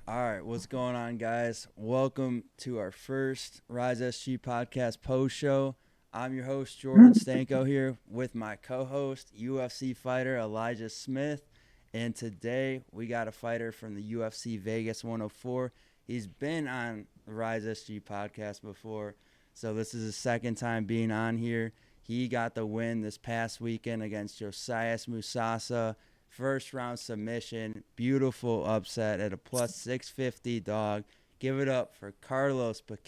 All right, what's going on, guys? Welcome to our first Rise SG podcast post show. I'm your host, Jordan Stanko, here with my co host, UFC fighter Elijah Smith. And today we got a fighter from the UFC Vegas 104. He's been on the Rise SG podcast before, so this is his second time being on here. He got the win this past weekend against Josias Musasa. First round submission, beautiful upset at a plus 650 dog. Give it up for Carlos Let's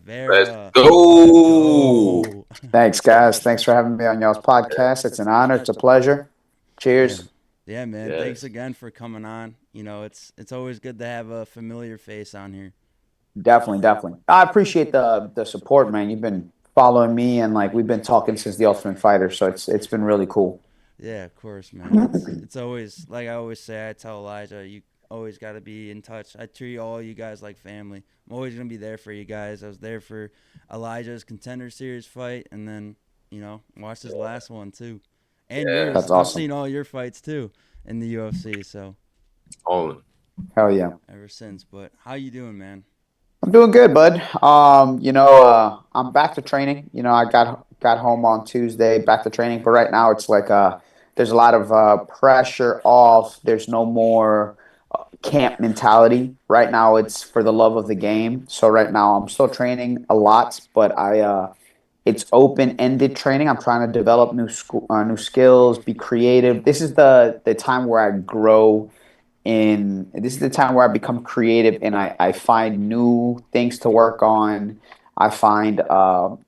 Vera. Let's go. go. Thanks, guys. Thanks for having me on y'all's podcast. It's an honor. It's a pleasure. yeah, Cheers. yeah, man. Thanks Yes. again for coming on. It's always good to have a familiar face on here. Definitely, definitely. I appreciate the support, man. You've been following me and like we've been talking since the Ultimate Fighter, so it's been really cool. Yeah, of course, man. It's always like I always say. I tell Elijah, you always got to be in touch. I treat all you guys like family. I'm always gonna be there for you guys. I was there for Elijah's Contender Series fight, and then watched his last one too, and Yeah. yours. That's I've awesome. seen all your fights too in the UFC. So On. Hell yeah. ever since. But how you doing, man? I'm doing good, bud. I'm back to training. I got home on Tuesday, back to training. But right now, it's like there's a lot of pressure off. There's no more camp mentality. Right now, it's for the love of the game. So right now, I'm still training a lot, but it's open-ended training. I'm trying to develop new skills, be creative. This is the time where I grow in. This is the time where I become creative and I find new things to work on. I find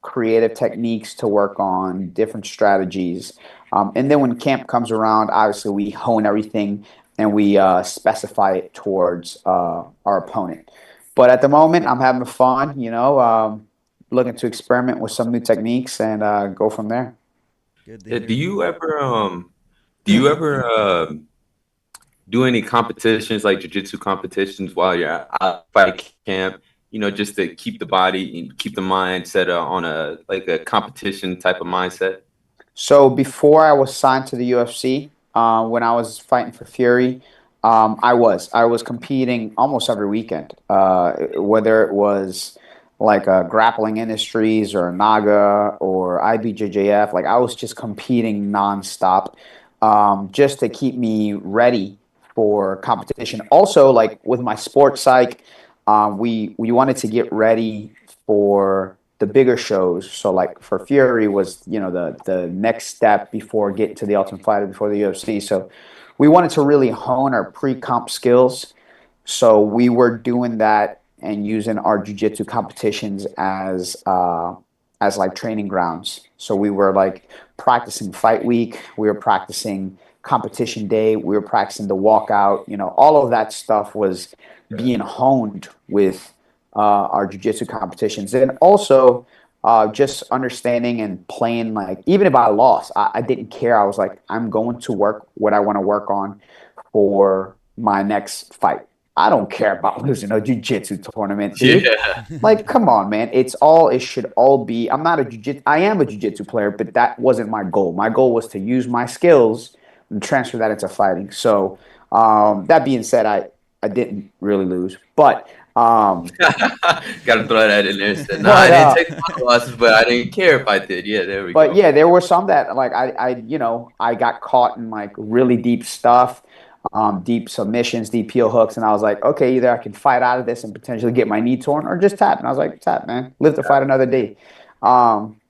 creative techniques to work on, different strategies. And then when camp comes around, obviously we hone everything and we specify it towards our opponent. But at the moment, I'm having fun, looking to experiment with some new techniques and go from there. Good to Yeah, hear. do you ever do any competitions like jiu-jitsu competitions while you're at fight camp, just to keep the body and keep the mind set on a competition type of mindset? So before I was signed to the UFC, when I was fighting for Fury, I was competing almost every weekend, whether it was like grappling industries or Naga or IBJJF. Like I was just competing nonstop, just to keep me ready for competition. Also, like with my sports psych, we wanted to get ready for the bigger shows. So like for Fury was the next step before getting to the Ultimate Fighter before the UFC. So we wanted to really hone our pre-comp skills. So we were doing that and using our jiu-jitsu competitions as like training grounds. So we were like practicing fight week, we were practicing competition day, we were practicing the walkout. All of that stuff was being honed with our jiu-jitsu competitions, and also just understanding and playing. Like even if I lost, I didn't care. I was like, I'm going to work what I want to work on for my next fight. I don't care about losing a jiu-jitsu tournament, dude. Yeah. Like, come on, man. It should all be. I am a jiu-jitsu player, but that wasn't my goal. My goal was to use my skills and transfer that into fighting. So, that being said, I didn't really lose, um, Gotta throw that in there. Said, nah, I but didn't take my losses, but I didn't care if I did. Yeah, there we but go. yeah, there were some that like I got caught in like really deep stuff, deep submissions, deep heel hooks, and I was like, okay, either I can fight out of this and potentially get my knee torn, or just tap. And I was like, tap, man, live to fight another day. Um,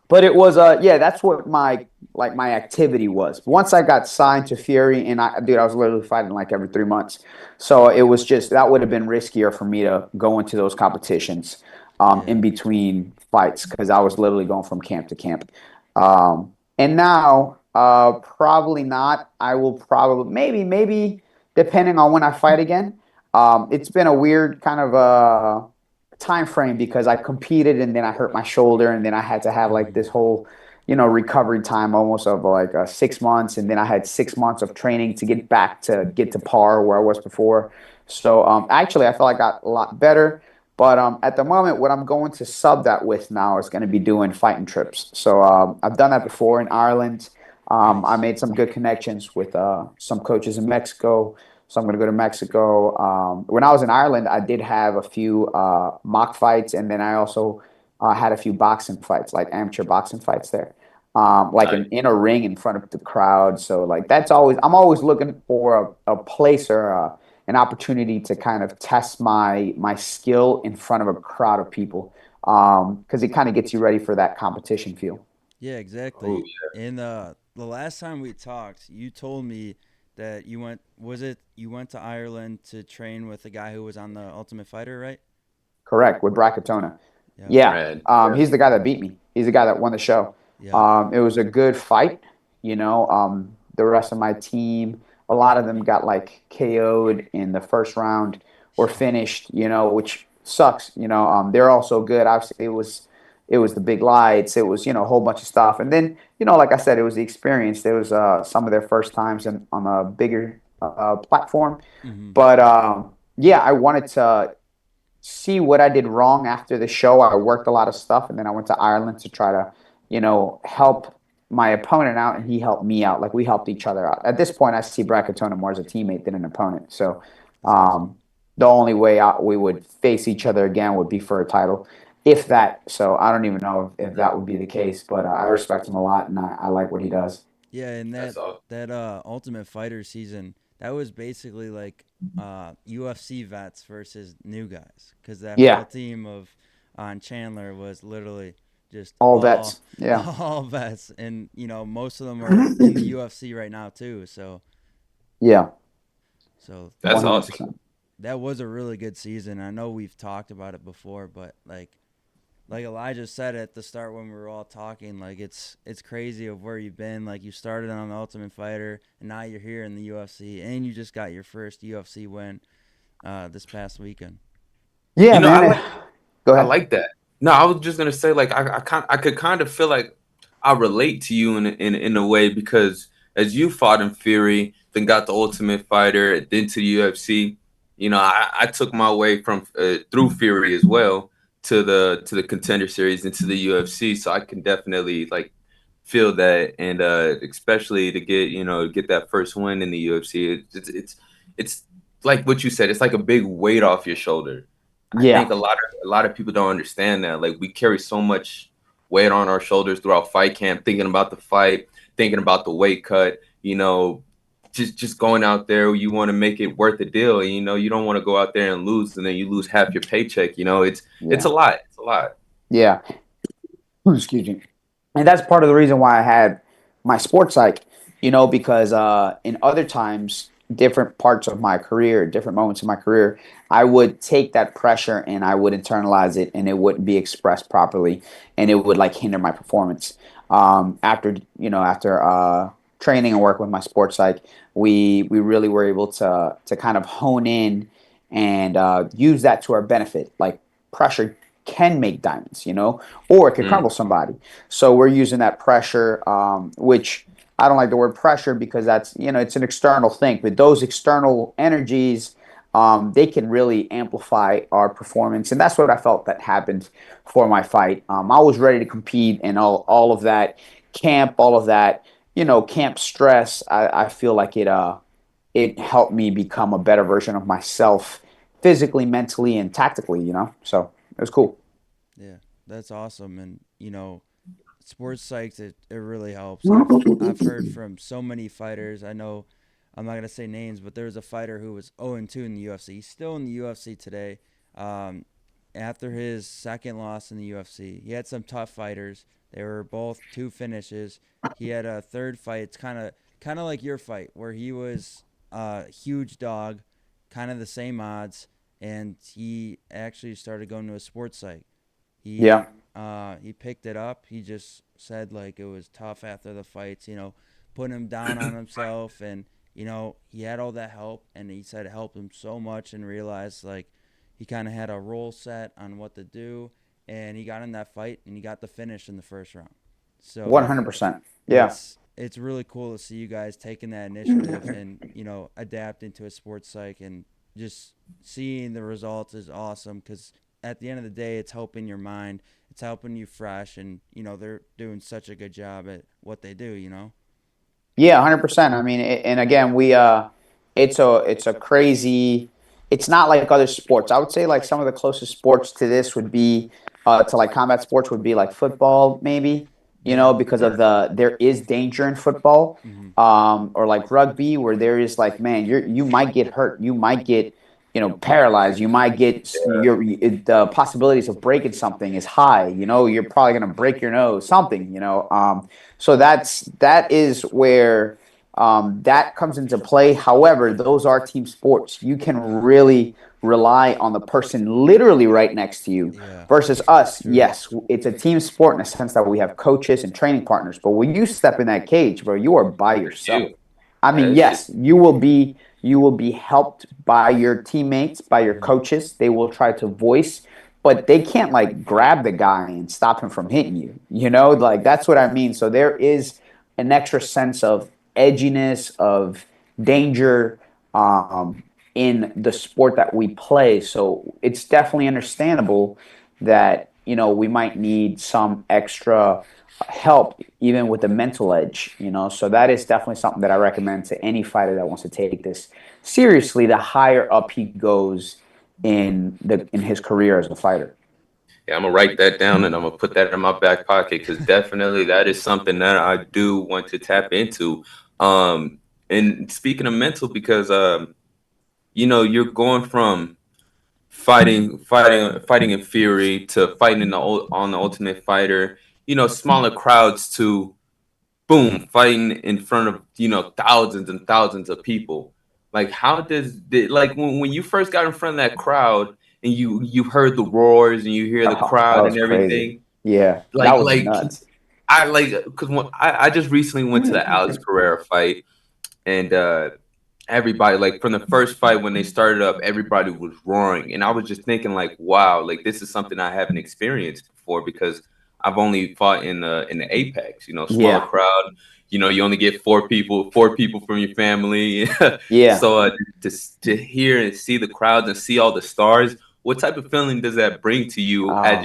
but it was yeah, that's what my activity was. Once I got signed to Fury, and I was literally fighting like every 3 months. So it was just that would have been riskier for me to go into those competitions Yeah, in between fights because I was literally going from camp to camp. And now probably not. I will probably maybe depending on when I fight again. It's been a weird kind of time frame because I competed and then I hurt my shoulder and then I had to have like this whole recovery time almost of like 6 months, and then I had 6 months of training to get to par where I was before. So actually I felt I got a lot better, but at the moment what I'm going to sub that with now is going to be doing fighting trips. So I've done that before in Ireland. I nice. made some good connections with some coaches in Mexico. So I'm going to go to Mexico. When I was in Ireland, I did have a few mock fights, and then I also had a few boxing fights, like amateur boxing fights there, like Nice. in a ring in front of the crowd. So like that's always I'm always looking for a place or an opportunity to kind of test my skill in front of a crowd of people, because it kind of gets you ready for that competition feel. Yeah, Oh exactly. And the last time we talked, you told me that you went to Ireland to train with a guy who was on the Ultimate Fighter, right? Correct, with Bracatona. Yep. Yeah, Red. he's the guy that beat me. He's the guy that won the show. Yep. It was a good fight. The rest of my team, a lot of them got like KO'd in the first round or finished. Which sucks. They're also good. Obviously, it was the big lights. It was a whole bunch of stuff. And then like I said, it was the experience. There was some of their first times on a bigger platform. Mm-hmm. But yeah, I wanted to see what I did wrong after the show. I worked a lot of stuff, and then I went to Ireland to try to, help my opponent out, and he helped me out. Like we helped each other out. At this point, I see Bracatona more as a teammate than an opponent. So, That's awesome. the only way out we would face each other again would be for a title, if that. So I don't even know if that would be the case, but I respect him a lot, and I like what he does. Yeah, and That's all. that Ultimate Fighter season, that was basically like UFC vets versus new guys, because that whole Yeah, team of on Chandler was literally just all all vets. Yeah, all vets, and most of them are in the UFC right now too. yeah, So That's one hundred awesome. percent. that was a really good season. I know we've talked about it before, but like Elijah said at the start when we were all talking, like it's crazy of where you've been. Like you started on the Ultimate Fighter, and now you're here in the UFC, and you just got your first UFC win this past weekend. Yeah, You know, man. Go I ahead. like that. No, I was just gonna say like I could kind of feel like I relate to you in a way because as you fought in Fury, then got the Ultimate Fighter, then to the UFC. I took my way from through Fury as well to the Contender Series and to the UFC, so I can definitely like feel that, and especially to get that first win in the UFC. It's like what you said. It's like a big weight off your shoulder. I think Yeah. a lot of people don't understand that. Like we carry so much weight on our shoulders throughout fight camp, thinking about the fight, thinking about the weight cut. Just going out there, you want to make it worth the deal. And, you don't want to go out there and lose, and then you lose half your paycheck. It's Yeah. a lot. It's a lot. Yeah. Excuse me. And that's part of the reason why I had my sports psych, because in other times, different parts of my career, different moments in my career, I would take that pressure and I would internalize it, and it wouldn't be expressed properly, and it would like hinder my performance. After training and working with my sports psych, we really were able to kind of hone in and use that to our benefit. Like pressure can make diamonds, or it could Mm, crumble somebody. So we're using that pressure, which I don't like the word pressure because that's, it's an external thing. But those external energies, they can really amplify our performance. And that's what I felt that happened for my fight. I was ready to compete, and all of that camp, all of that, camp stress, I feel like it helped me become a better version of myself physically, mentally, and tactically. So it was cool. Yeah, that's awesome, and sports psychs it really helps. I've heard from so many fighters. I know I'm not gonna say names, but there was a fighter who was 0-2 in the UFC. He's still in the UFC today. Um, After his second loss in the UFC, he had some tough fighters. They were both two finishes. He had a third fight. It's kind of like your fight where he was a huge dog, kind of the same odds, and he actually started going to a sports psych. Yeah. He picked it up. He just said like it was tough after the fights, putting him down on himself, and he had all that help, and he said it helped him so much, and realized like he kind of had a role set on what to do, and he got in that fight, and he got the finish in the first round. So 100%. Yeah. it's really cool to see you guys taking that initiative and adapt into a sports psych, and just seeing the results is awesome because at the end of the day it's helping your mind, it's helping you fresh, and they're doing such a good job at what they do. Yeah, 100%. I mean, and again, it's a crazy. It's not like other sports. I would say like some of the closest sports to this would be to like combat sports would be like football, maybe. Yeah. Because of there is danger in football, Mm-hmm. or like rugby, where there is like, man, you might get hurt, you might get paralyzed, you might get the possibilities of breaking something is high. You're probably gonna break your nose, something. So that is where that comes into play. However, those are team sports. You can really rely on the person literally right next to you. Yeah. Versus us, True. yes, it's a team sport in the sense that we have coaches and training partners. But when you step in that cage, bro, you are by yourself. You. I mean, That's just yes, you will be helped by your teammates, by your Mm-hmm. coaches. They will try to voice, but they can't like grab the guy and stop him from hitting you. Like that's what I mean. So there is an extra sense of edginess, of danger, in the sport that we play. So it's definitely understandable that we might need some extra help even with the mental edge. So that is definitely something that I recommend to any fighter that wants to take this seriously. The higher up he goes in his career as a fighter. Yeah, I'm gonna write that down and I'm gonna put that in my back pocket because definitely that is something that I do want to tap into. And speaking of mental, because you're going from fighting in Fury to fighting on the Ultimate Fighter. Smaller crowds to boom, fighting in front of thousands and thousands of people. Like, like when you first got in front of that crowd and you heard the roars and you hear the Oh, that crowd was and crazy. everything, Yeah, that was nuts. I like because I just recently went to the Alex Pereira fight, and everybody, like, from the first fight when they started up, everybody was roaring, and I was just thinking like, wow, like this is something I haven't experienced before because I've only fought in the Apex, smaller Yeah, crowd. You only get four people from your family. yeah. So to hear and see the crowds and see all the stars, what type of feeling does that bring to you as Um,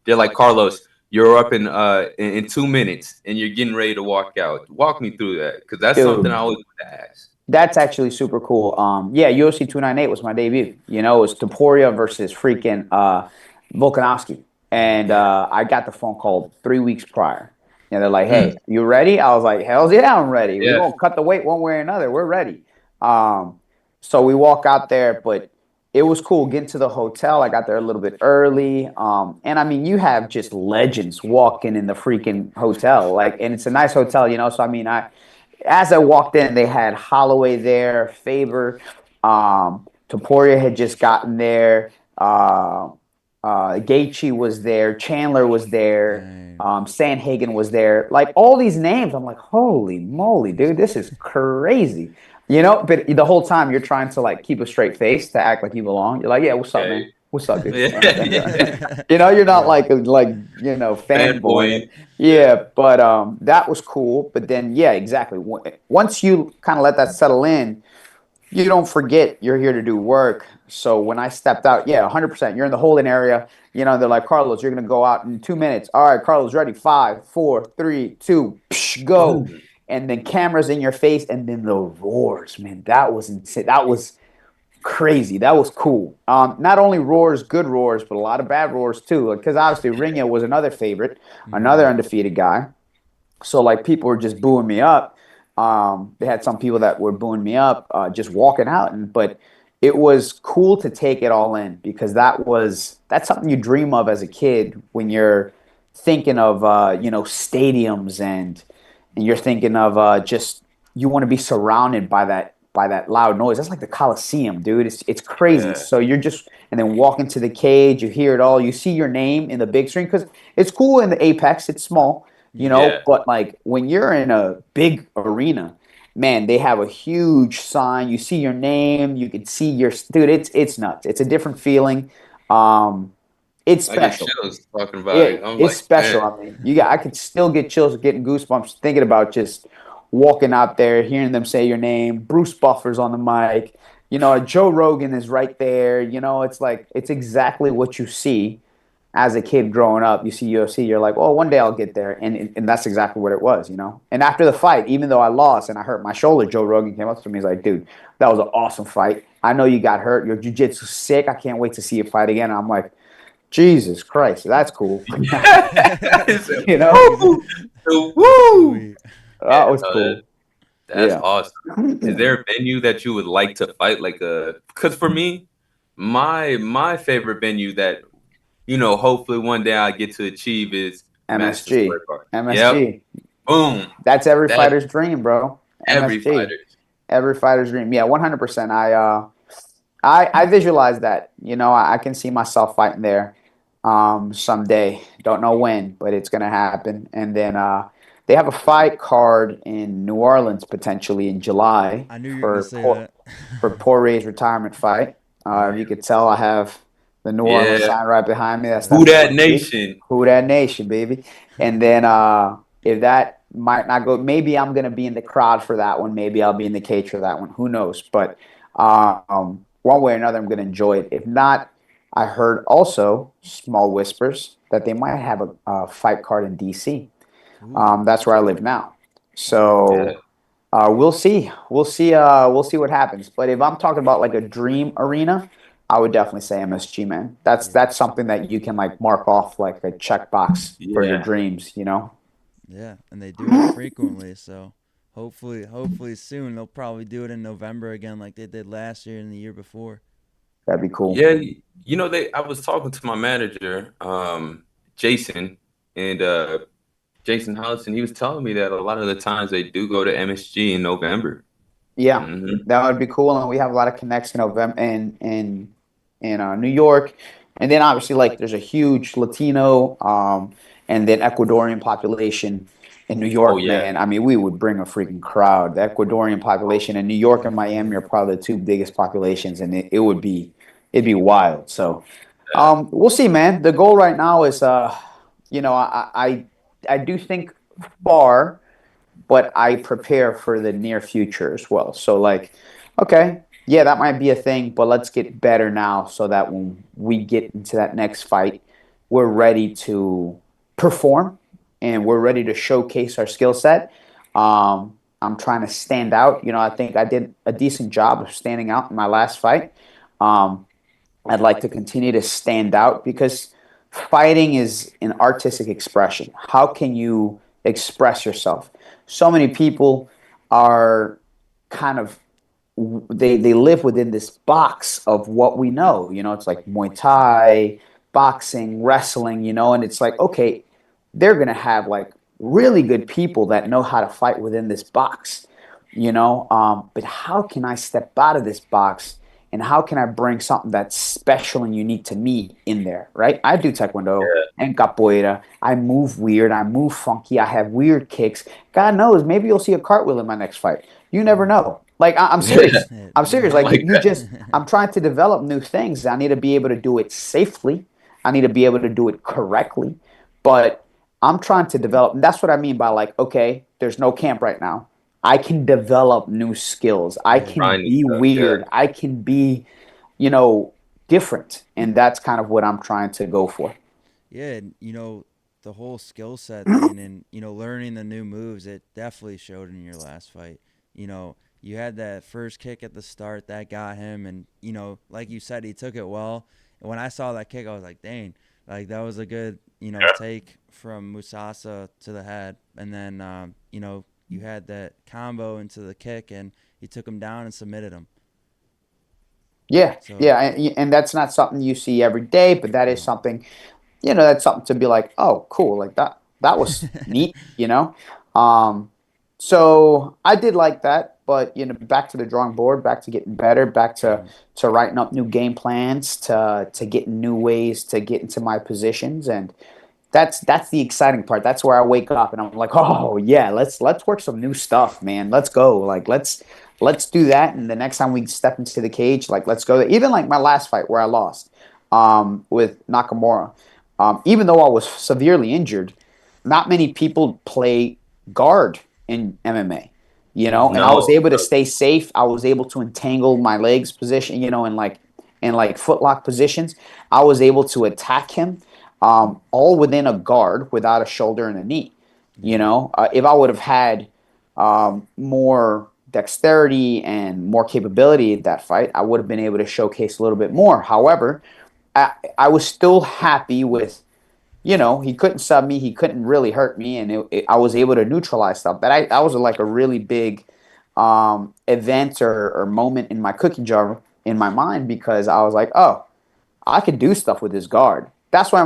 they're like, Carlos, you're up in 2 minutes and you're getting ready to walk out. Walk me through that because that's something I dude, always want to ask. that's actually super cool. Yeah, UFC 298 was my debut. It was Topuria versus freaking Volkanovski. And Yeah. I got the phone call 3 weeks prior. And they're like, Mm, hey, you ready? I was like, hell yeah, I'm ready. We're yeah, going to cut the weight one way or another. We're ready. Um, so we walk out there, but it was cool getting to the hotel. I got there a little bit early. And I mean, you have just legends walking in the freaking hotel. And it's a nice hotel, So I mean, as I walked in, they had Holloway there, Faber, Topuria had just gotten there, Gaethje was there, Chandler was there, Dang. Sandhagen was there. Like all these names, I'm like, holy moly, dude, this is crazy. But the whole time you're trying to like keep a straight face to act like you belong. You're like, yeah, what's up, man? okay, What's up, dude? yeah, yeah. You're not Yeah. like fanboying. Fanboy, yeah, Yeah, but that was cool. But then, yeah, exactly. Once you kind of let that settle in, you don't forget you're here to do work. So when I stepped out, yeah, 100%. You're in the holding area. They're like, Carlos, you're gonna go out in 2 minutes. All right, Carlos, ready? 5, 4, 3, 2, psh, go. boom, And then cameras in your face, and then the roars, man. That was insane. That was crazy. That was cool. Not only roars, good roars, but a lot of bad roars too. Because obviously Ringa was another favorite, another Mm-hmm. undefeated guy. So like people were just booing me up. They had some people that were booing me up, just walking out. But it was cool to take it all in because that's something you dream of as a kid when you're thinking of stadiums and you're thinking of just you want to be surrounded by that loud noise. That's like the Coliseum, dude. It's crazy. yeah, So you're just and then walk into the cage, you hear it all, you see your name in the big screen because it's cool in the Apex. It's small, Mm-hmm. yeah. but like when you're in a big arena, man, they have a huge sign. You see your name, you can see your dude. It's nuts. It's a different feeling. Um, it's I get special. chills talking about it. I'm It's like, special. man, I mean, I could still get chills, getting goosebumps thinking about just walking out there, hearing them say your name. Bruce Buffer's on the mic. Joe Rogan is right there. It's like it's exactly what you see as a kid growing up, you see UFC, you're like, oh, one day I'll get there, and that's exactly what it was, And after the fight, even though I lost and I hurt my shoulder, Joe Rogan came up to me. He's like, dude, that was an awesome fight. I know you got hurt. Your jiu-jitsu's sick. I can't wait to see you fight again. And I'm like, Jesus Christ, that's cool. It's a you know, woo, the That's woo. sweet. that Yeah, was cool. that's Yeah. awesome. Is there a venue that you would like to fight? Because for me, my favorite venue that hopefully one day I get to achieve is Madison MSG. Square Garden. Yep, MSG. boom. That's every That's fighter's dream, bro. every MSG. fighter. Every fighter's dream. Yeah, 100%. I visualize that. I can see myself fighting there someday. Don't know when, but it's gonna happen. And then they have a fight card in New Orleans potentially in July I knew you were gonna for say that. Poirier's retirement fight. Yeah. You could tell I have the New Orleans Yeah, sign right behind me. That's who that's that MSG. nation? Who that nation, baby? And then if that might not go, maybe I'm gonna be in the crowd for that one. Maybe I'll be in the cage for that one. Who knows? But one way or another, I'm gonna enjoy it. If not, I heard also small whispers that they might have a fight card in DC. Ooh. That's where I live now. Yeah, So we'll see. We'll see. We'll see what happens. But if I'm talking about like a dream arena, I would definitely say MSG, man. That's Yeah. that's something that you can like mark off like a checkbox for your yeah. dreams. Yeah, and they do it frequently, so hopefully soon they'll probably do it in November again like they did last year and the year before. That'd be cool. Yeah, I was talking to my manager, Jason, and Jason Hollison. He was telling me that a lot of the times they do go to MSG in November. Yeah, Hmm. that would be cool. And we have a lot of connects in November in New York, and then obviously like there's a huge Latino and then Ecuadorian population in New Oh York, yeah, man. I mean, we would bring a freaking crowd. The Ecuadorian population in New York and Miami Definitely. are probably the two biggest populations, and it'd be wild. So, yeah, we'll see, man. The goal right now is I do think far, but I prepare for the near future as well. So like, okay, yeah, that might be a thing, but let's get better now so that when we get into that next fight, we're ready to perform and we're ready to showcase our skill set. I'm trying to stand out. I think I did a decent job of standing out in my last fight. Um, I'd like to continue to stand out because fighting is an artistic expression. How can you express yourself? So many people are kind of they live within this box of what we know. It's like Muay Thai, boxing, wrestling, and it's like, okay, they're gonna have like really good people that know how to fight within this box. But how can I step out of this box and how can I bring something that's special and unique to me in there, right? I do taekwondo yeah, and capoeira. I move weird. I move funky. I have weird kicks. God knows, maybe you'll see a cartwheel in my next fight. You never Ooh. know. Like I'm yeah. serious. Yeah, I'm you serious. I Like never like you that. just, know. I'm trying to develop new things. I need to be able to do it safely. I need to be able to do it correctly. But I'm trying to develop. And that's what I mean by like, okay, there's no camp right now. I can develop new skills. I Yeah. can Trying new be stuff. Yeah, weird. I can be, you know, different. And that's kind of what I'm trying to go for. Yeah, and the whole skill set thing and learning the new moves, it definitely showed in your last fight. You had that first kick at the start that got him, and like you said, he took it well. And when I saw that kick, I was like, dang, like that was a good take from Musasa to the head, and then you had that combo into the kick, and he took him down and submitted him. Yeah, So yeah, and that's not something you see every day, but that is no. something, that's something to be like, oh, cool, like that was neat. Um, so I did like that, but back to the drawing board, back to getting better, back to Mhm. writing up new game plans, to getting new ways to get into my positions, and that's the exciting part. That's where I wake up and I'm like, oh yeah, let's work some new stuff, man. Let's go. Like let's do that. And the next time we step into the cage, like let's go there. Even like my last fight where I lost with Nakamura, even though I was severely injured, not many people play guard in MMA. And I was no, able to stay safe. I was able to entangle my legs position, in like footlock positions. I was able to attack him all within a guard without a shoulder and a knee. You know, if I would have had more dexterity and more capability in that fight, I would have been able to showcase a little bit more. However, I was still happy with, you know, he couldn't sub me, he couldn't really hurt me, and I was able to neutralize stuff. That was like a really big event or moment in my cookie jar in my mind, because I was like, oh, I could do stuff with this guard. That's why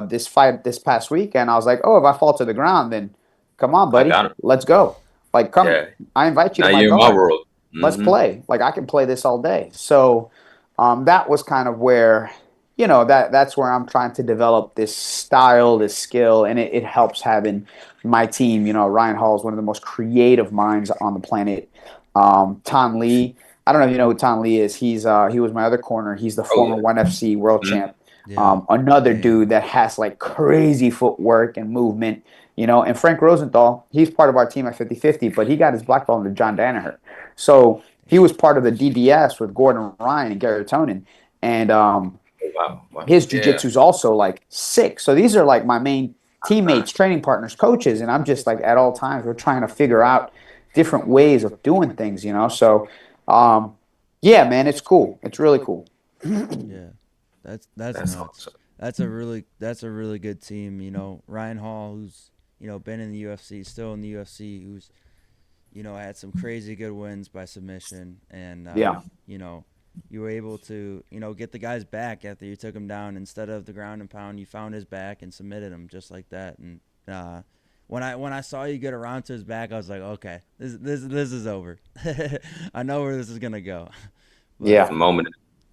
this fight this past weekend, I was like, oh, if I fall to the ground, then come on, I buddy, got him. let's go. Like, come, Yeah. I invite you Now to my you're in my guard. world. Let's Mm-hmm. play. Like, I can play this all day. So that was kind of where, you know, that's where I'm trying to develop this style, this skill, and it helps having my team. You know, Ryan Hall is one of the most creative minds on the planet. Tan Lee, I don't know if you know who Tan Lee is. He was my other corner. He's the Oh former yeah. 1FC world Mm-hmm. champ. Yeah. Another Damn. dude that has like crazy footwork and movement. You know, and Frank Rosenthal, he's part of our team at 50-50, but he got his black belt into John Danaher. So he was part of the DBS with Gordon Ryan and Gary Tonin. And Wow. Wow. his Yeah. jujitsu's also like sick. So these are like my main teammates, training partners, coaches, and I'm just like at all times we're trying to figure out different ways of doing things, you know. So yeah, man, it's cool. It's really cool. Yeah. That's That's nuts. awesome. That's a really good team. You know, Ryan Hall, who's been in the UFC, still in the UFC, who's had some crazy good wins by submission, and Yeah. you were able to get the guys back after you took him down. Instead of the ground and pound, you found his back and submitted him just like that. And when I saw you get around to his back, I was like, okay, this is over. I know where this is gonna go. But, Yeah. The moment.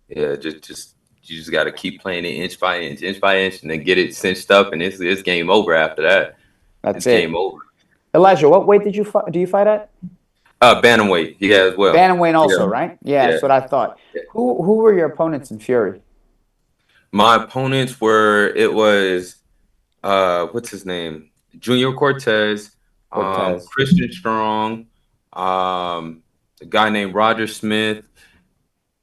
Yeah. Just you just got to keep playing it inch by inch, and then get it cinched up, and it's game over after that. That's It's it. game over. Elijah, what weight did you fight? Do you fight at? Bantamweight. Yeah, as well. Bantamweight Yeah. also, right? Yeah, Yeah. that's what I thought. Yeah. Who were your opponents in Fury? My opponents it was what's his name? Junior Cortez, Cortez. Christian Strong, a guy named Roger Smith,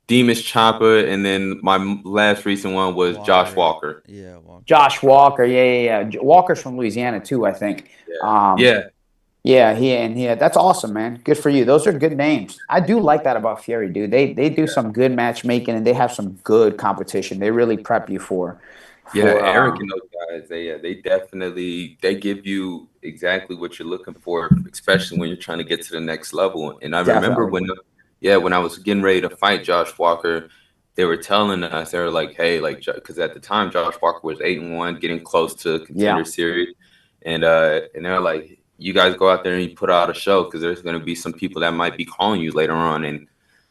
Demas Chopper, and then my last recent one was Josh Walker. Yeah, Walker. Josh Walker. Yeah. Walker's from Louisiana too, I think. Yeah. Yeah. That's awesome, man. Good for you. Those are good names. I do like that about Fury, dude. They do some good matchmaking, and they have some good competition. They really prep you for. Eric and those guys, they definitely give you exactly what you're looking for, especially when you're trying to get to the next level. And I remember Definitely. when I was getting ready to fight Josh Walker, they were telling us, they were like, hey, like, because at the time Josh Walker was 8-1, getting close to Contender Yeah. Series, and they're like, you guys go out there and you put out a show, because there's going to be some people that might be calling you later on, and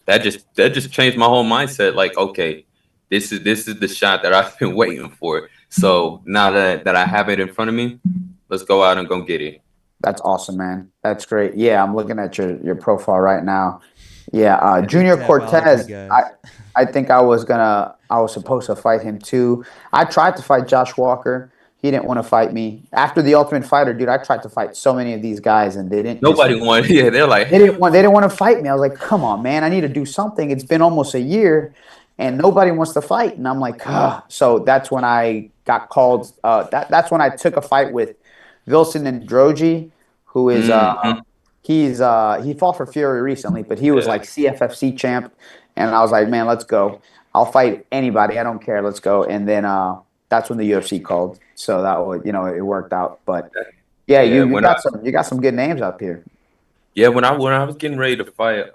that just changed my whole mindset. Like, okay, this is the shot that I've been waiting for. So now that I have it in front of me, let's go out and go get it. That's awesome, man. That's great. Yeah, I'm looking at your profile right now. Yeah, Big Junior Tapology Cortez. guys. I think I was supposed to fight him too. I tried to fight Josh Walker. He didn't want to fight me. After the Ultimate Fighter, dude, I tried to fight so many of these guys, and they didn't. Nobody wanted. Yeah, they're like, They didn't want to fight me. I was like, come on, man, I need to do something. It's been almost a year, and nobody wants to fight. And I'm like, ah. So that's when I got called. That's when I took a fight with Vilson and Droji, who is mhm. he fought for Fury recently, but he was Yeah. like CFFC champ, and I was like, man, let's go. I'll fight anybody. I don't care. Let's go. And then that's when the UFC called. So that was, it worked out. But yeah, Yeah, you got some good names up here. Yeah, when I was getting ready to fight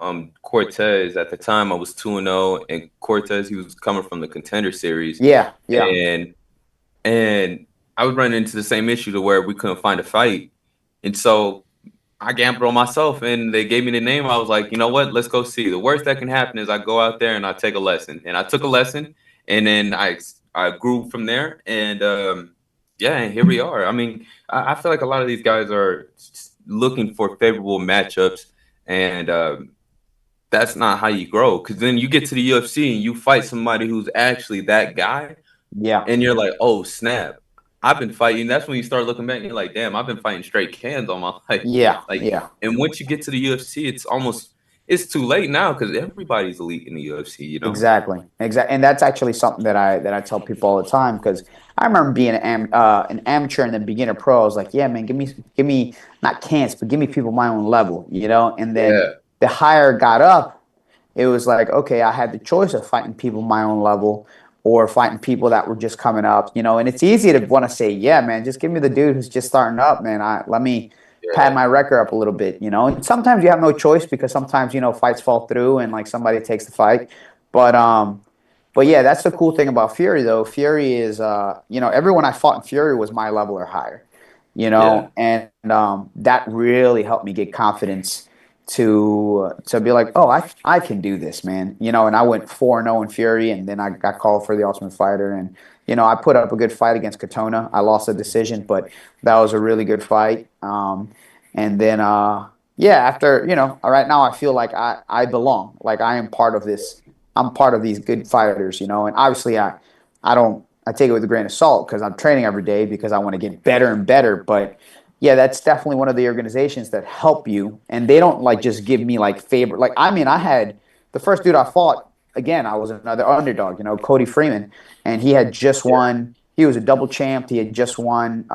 Cortez, at the time I was 2-0, and Cortez, he was coming from the Contender Series, Yeah. and I was running into the same issue to where we couldn't find a fight, and so I gambled on myself, and they gave me the name. I was like, you know what? Let's go see. The worst that can happen is I go out there and I take a lesson, and I took a lesson, and then I grew from there, and and here we are. I mean, I feel like a lot of these guys are looking for favorable matchups, and that's not how you grow. Because then you get to the UFC and you fight somebody who's actually that guy, Yeah. and you're like, oh snap, I've been fighting. That's when you start looking back and you're like, damn, I've been fighting straight cans all my life. Yeah. Like, Yeah. and once you get to the UFC, it's almost it's too late now because everybody's elite in the UFC. Exactly. And that's actually something that I tell people all the time because I remember being an amateur and then beginner pro. I was like, yeah, man, give me not cants, but give me people my own level, And then Yeah, the higher it got up, it was like, okay, I had the choice of fighting people my own level or fighting people that were just coming up, And it's easy to want to say, yeah, man, just give me the dude who's just starting up, man. Let me pad yeah, my record up a little bit, And sometimes you have no choice because sometimes fights fall through and like somebody takes the fight, but yeah, that's the cool thing about Fury though. Fury is everyone I fought in Fury was my level or higher, yeah. and that really helped me get confidence to be like, oh, I can do this, man. And I went 4-0 in Fury, and then I got called for the Ultimate Fighter, and I put up a good fight against Katona. I lost a decision, but that was a really good fight. And then yeah, after right now I feel like I belong, like I am part of this. I'm part of these good fighters, and obviously I take it with a grain of salt because I'm training every day because I want to get better and better, but yeah, that's definitely one of the organizations that help you, and they don't like just give me like favorite. Like I mean, I had the first dude I fought again. I was another underdog, Cody Freeman, and he had just won. He was a double champ. He had just won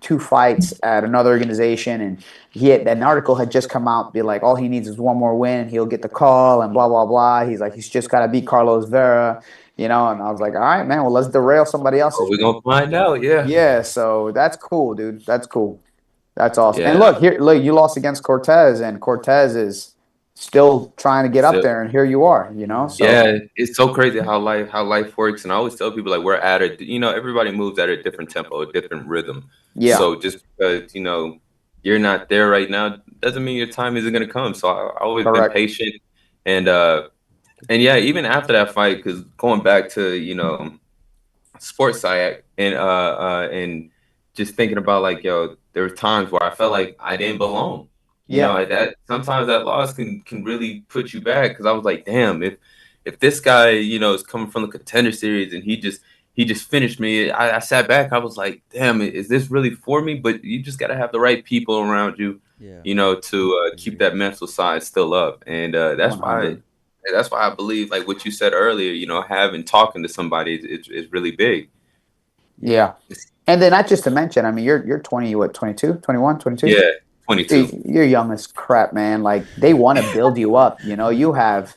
2 fights at another organization, and an article had just come out, be like, all he needs is one more win, and he'll get the call, and blah blah blah. He's like, he's just got to beat Carlos Vera, And I was like, all right, man. Well, let's derail somebody Oh, else's we're dream. gonna find out. Yeah, Yeah, so that's cool, dude. That's cool. That's awesome. And yeah. look, you lost against Cortez, and Cortez is still trying to get up So there, and here you are, So yeah, it's so crazy how life works. And I always tell people like we're at everybody moves at a different tempo, a different rhythm. yeah, So just because you're not there right now doesn't mean your time isn't gonna come. So I always been correct. patient, and yeah, even after that fight, because going back to sports side and just thinking about like there were times where I felt like I didn't belong. Yeah, That sometimes that loss can really put you back because I was like, damn, if this guy is coming from the Contender Series and he just finished me, I sat back. I was like, damn, is this really for me? But you just got to have the right people around you, Yeah, to keep agree. that mental side still up, and that's why. 100. That's why I believe, like what you said earlier, having talking to somebody is really big. Yeah, Yeah. And then not just to mention, I mean, you're 20, what, 22, 21, 22? Yeah, 22. You're young as crap, man. Like they want to build you up. You have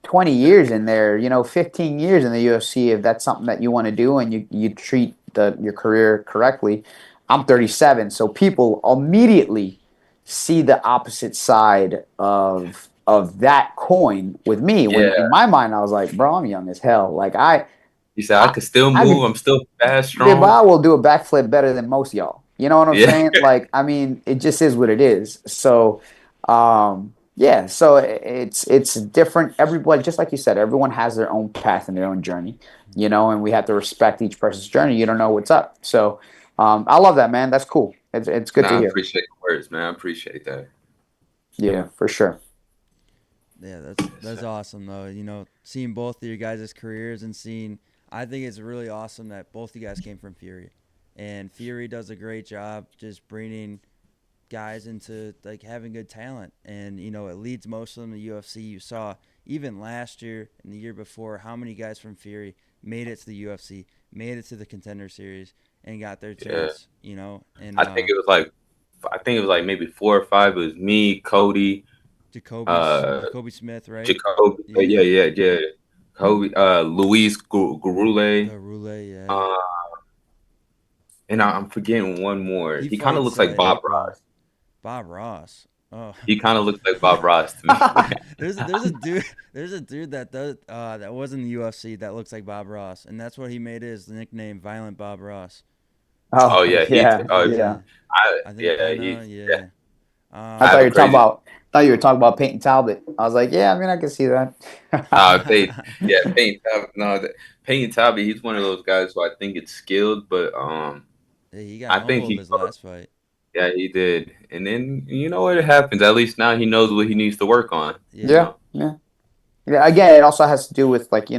20 years in there, 15 years in the UFC if that's something that you want to do and you treat your career correctly. I'm 37, so people immediately see the opposite side of that coin with me. When Yeah. in my mind I was like, bro, I'm young as hell. Like You said I I, could still I move. could I'm still fast, yeah, but strong. I will do a backflip better than most of y'all. You know what I'm Yeah. saying? Like, I mean, it just is what it is. So, yeah. So it's different. Everybody, just like you said, everyone has their own path and their own journey. And we have to respect each person's journey. You don't know what's up. So, I love that, man. That's cool. It's good to Nah, I hear. appreciate the words, man. I appreciate that. Yeah, for sure. yeah, Yes, that's sir. awesome though. Seeing both of your guys' careers and seeing, I think it's really awesome that both of you guys came from Fury, and Fury does a great job just bringing guys into like having good talent, and it leads most of them to UFC. You saw even last year and the year before how many guys from Fury made it to the UFC, made it to the Contender Series, and got their Yeah. chance. And I think it was like maybe 4 or 5. It was me, Cody, uh, Jacoby Smith, right? Jacoby. Yeah, Yeah, yeah, yeah. Kobe, Luis Gurule. Garule, yeah. Uh, and I'm forgetting one more. He He kind of fights looks like Bob April. Ross. Bob Ross. Oh, He kind of looks like Bob Ross to me. there's a dude that does that was in the UFC that looks like Bob Ross, and that's what he made his nickname, Violent Bob Ross. Oh Oh yeah, yeah, oh Yeah, yeah. I think yeah, I know. yeah. Yeah. I I thought have you a were talking crazy. about. Thought you were talking about Peyton Talbot. I was like, yeah, I mean, I can see that. They yeah, Peyton Talbot. No, Peyton Talbot. He's one of those guys who I think it's skilled, but Yeah, he got I think humbled his last fight. yeah, he did. And then you know what happens. At least now he knows what he needs to work on. You Yeah. Yeah, know. yeah. Yeah, again, it also has to do with like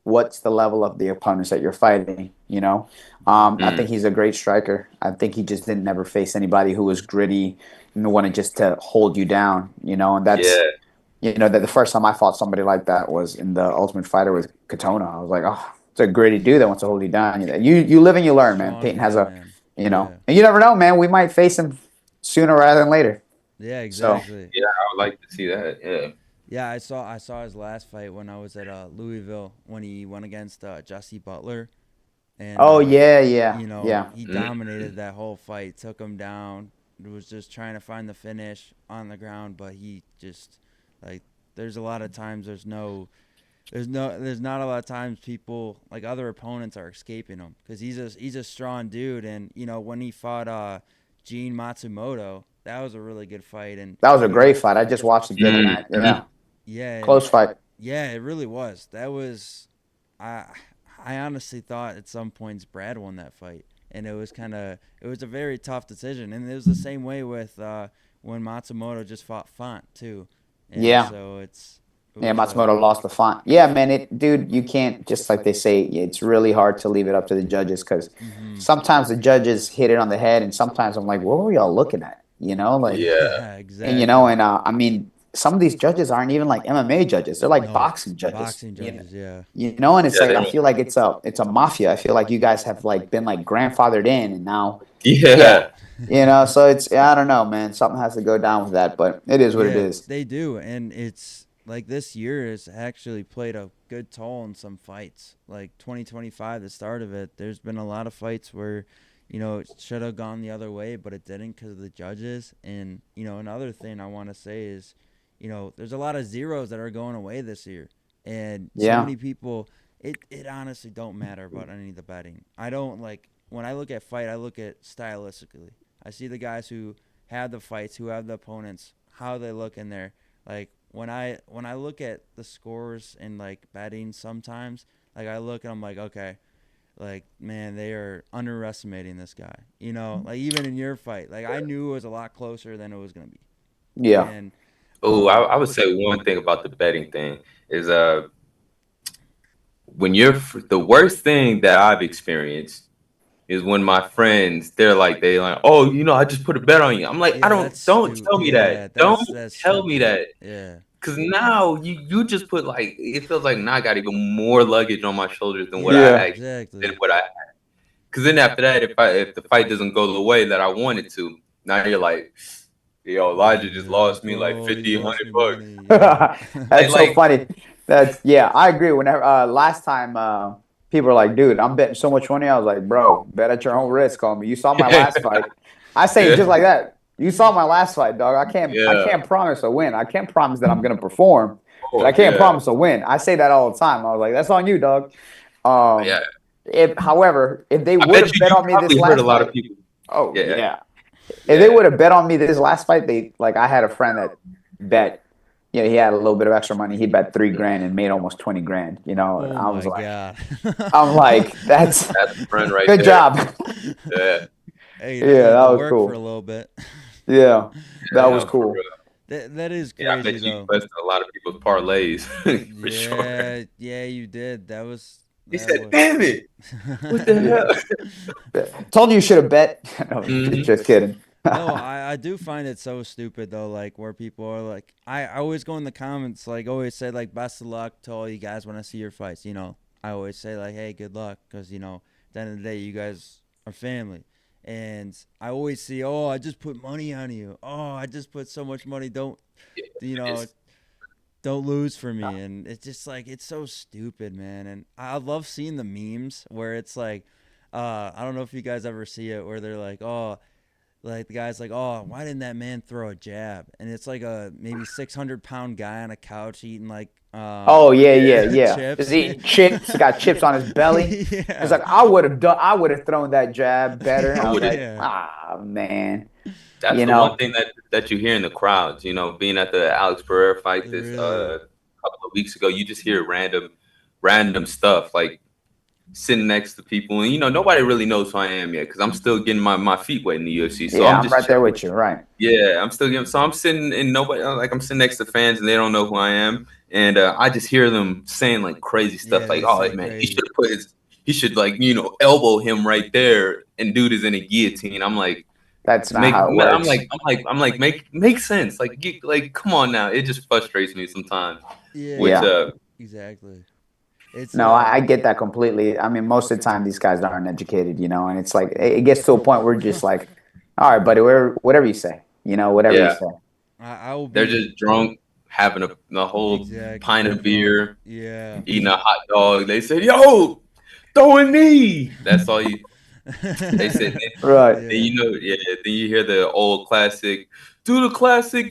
what's the level of the opponents that you're fighting. Hmm. I Mm, think he's a great striker. I think he just didn't never face anybody who was gritty and wanted just to hold you down. And yeah, that the first time I fought somebody like that was in the Ultimate Fighter with Katona. I was like, oh, it's a gritty dude that wants to hold you down. You live and you learn, man. Strong Peyton has guy, a, man. Yeah. and you never know, man. We might face him sooner rather than later. Yeah, So, exactly. Yeah, I would like to see that. Yeah. Yeah, I saw his last fight when I was at Louisville when he went against Jesse Butler, and oh yeah, yeah, yeah. he Mhm. dominated that whole fight, took him down, was just trying to find the finish on the ground, but he just like there's a lot of times there's not a lot of times people like other opponents are escaping him because he's a strong dude, and when he fought Gene Matsumoto, that was a really good fight, and That was a great fight. I just watched it the other night. Yeah, Mhm. yeah, and close fight. yeah, it really was. That was I I honestly thought at some points Brad won that fight, and it was a very tough decision, and it was the same way with when Matsumoto just fought Font too, and Yeah. so it Yeah, was Matsumoto lost the font. Yeah, man, dude, you can't, just like they say, it's really hard to leave it up to the judges because mm-hmm. sometimes the judges hit it on the head, and sometimes I'm like, what were y'all looking at? Like, Yeah. Yeah, and exactly. I mean, some of these judges aren't even like MMA judges; they're like No, boxing judges. boxing judges, yeah. And it's Yeah, like they I don't. feel like it's a mafia. I feel like you guys have like been like grandfathered in, and now, yeah, Yeah. so it's, I don't know, man. Something has to go down with that, but it is what it Yeah, is. they do, and it's like this year has actually played a good toll in some fights. Like 2025, the start of it, there's been a lot of fights where, it should have gone the other way, but it didn't because of the judges. And another thing I want to say is, there's a lot of zeros that are going away this year, and so Yeah. many people. It honestly don't matter about any of the betting. I don't like when I look at fight. I look at stylistically. I see the guys who have the fights, who have the opponents, how they look in there. Like when I look at the scores and like betting sometimes, like I look and I'm like, okay, like man, they are underestimating this guy. Like even in your fight, like I knew it was a lot closer than it was gonna be. Yeah. And Oh, I would say one thing about the betting thing is when the worst thing that I've experienced is when my friends they like, oh, I just put a bet on you. I'm like, I yeah, don't tell me that. yeah, Don't that's tell me stupid. that. Yeah, Cause now you just put like it feels like now I got even more luggage on my shoulders than what I yeah, Yeah. actually than exactly. what I. Cause then after that, if the fight doesn't go the way that I wanted to, now you're like, yo, Elijah just Yeah, lost me like bro, you 50, lost 100 me bucks. money. Yeah. That's so Like funny. That's Yeah, I agree. Whenever last time people were like, "Dude, I'm betting so much money," I was like, "Bro, bet at your own risk on me. You saw my yeah, last fight." I say it just yeah, like that. You saw my last fight, dog. I yeah. can't promise a win. I can't promise that I'm gonna perform, but I Oh can't yeah, promise a win. I say that all the time. I was like, "That's on you, dog." Um, yeah. if they I would bet have you bet you on me this probably hurt a last lot fight, of people. oh Yeah, yeah, if they yeah. would have bet on me this last fight, they like I had a friend that bet. He had a little bit of extra money. He bet 3 grand and made almost 20 grand. And Oh I was my like, god. that's That's a friend right good there. job. Yeah, Hey, you Yeah, had that to was work for a cool. little bit. Yeah, that yeah, was no, for cool. real. That is Yeah, I crazy bet you though. busted a lot of people's parlays for sure. Yeah, yeah, you did. He That said, was. "Damn it, what the hell?" Told you should have bet. No, hmm just kidding. No, I do find it so stupid though, like where people are like I always go in the comments like always say like best of luck to all you guys when I see your fights, I always say like hey, good luck cuz at the end of the day you guys are family. And I always see, "Oh, I just put money on you. Oh, I just put so much money. You know, It's, don't lose for me." And it's just like it's so stupid, man. And I love seeing the memes where it's like I don't know if you guys ever see it where they're like, "Oh, like the guy's like, "Oh, why didn't that man throw a jab?" And it's like a maybe 600-pound guy on a couch eating like Oh yeah, yeah, yeah, yeah. Just chips. eating chips. Got chips on his belly. It's Yeah. like I would have thrown that jab better. I I was would have. like, Yeah. ah man. That's You the one know, thing that you hear in the crowds. Being at the Alex Pereira fight this Really. couple of weeks ago, you just hear random stuff like sitting next to people, and nobody really knows who I am yet because I'm still getting my feet wet in the UFC. So yeah, I'm I'm just right there chilling. with you. Right. Yeah, I'm still getting. So I'm sitting and nobody like I'm sitting next to fans and they don't know who I am, and I just hear them saying like crazy stuff Yeah, like, they "Oh say man, he crazy. should he should like elbow him right there, and dude is in a guillotine." I'm like, That's not how it works. make sense. Like, come on now. It just frustrates me sometimes. Which, Yeah, exactly. It's No, I get that completely. I mean, most of the time these guys aren't educated, and it's like it gets to a point where just like, all right, buddy, whatever you say, whatever you yeah, say. I will they're be just drunk, having a whole pint exactly. of beer, Yeah. eating a hot dog. They said, "Yo, throw a knee." That's all you. They said. Right. Then Yeah. yeah. Then you hear the old classic, do the classic,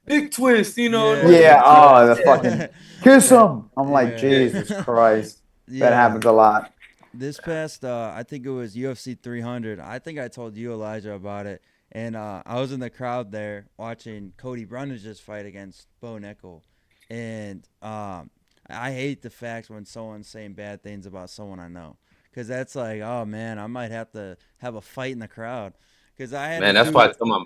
big twist, Yeah, and Yeah. big Oh, the twist. fucking kiss That him. I'm like, yeah. Jesus Christ. That Yeah. happens a lot. This past I think it was UFC 300. I think I told you Elijah about it. And I was in the crowd there watching Cody Brunage's fight against Bo Nickel. And I hate the fact when someone's saying bad things about someone I know. Because that's like, oh man, I might have to have a fight in the crowd. Because I had a man, that's why dude, I tell my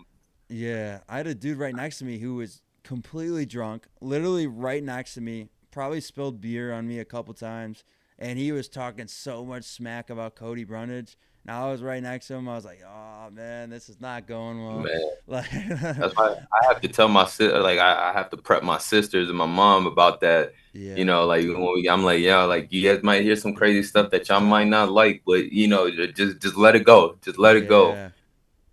yeah, I had a dude right next to me who was completely drunk, literally right next to me, probably spilled beer on me a couple times, and he was talking so much smack about Cody Brundage. Now I was right next to him. I was like, "Oh man, this is not going well." man. Like, That's why I have to tell my sister, like I have to prep my sisters and my mom about that. yeah, Like I'm like, yeah, like you guys might hear some crazy stuff that y'all might not like, but just let it go, just let it go. yeah,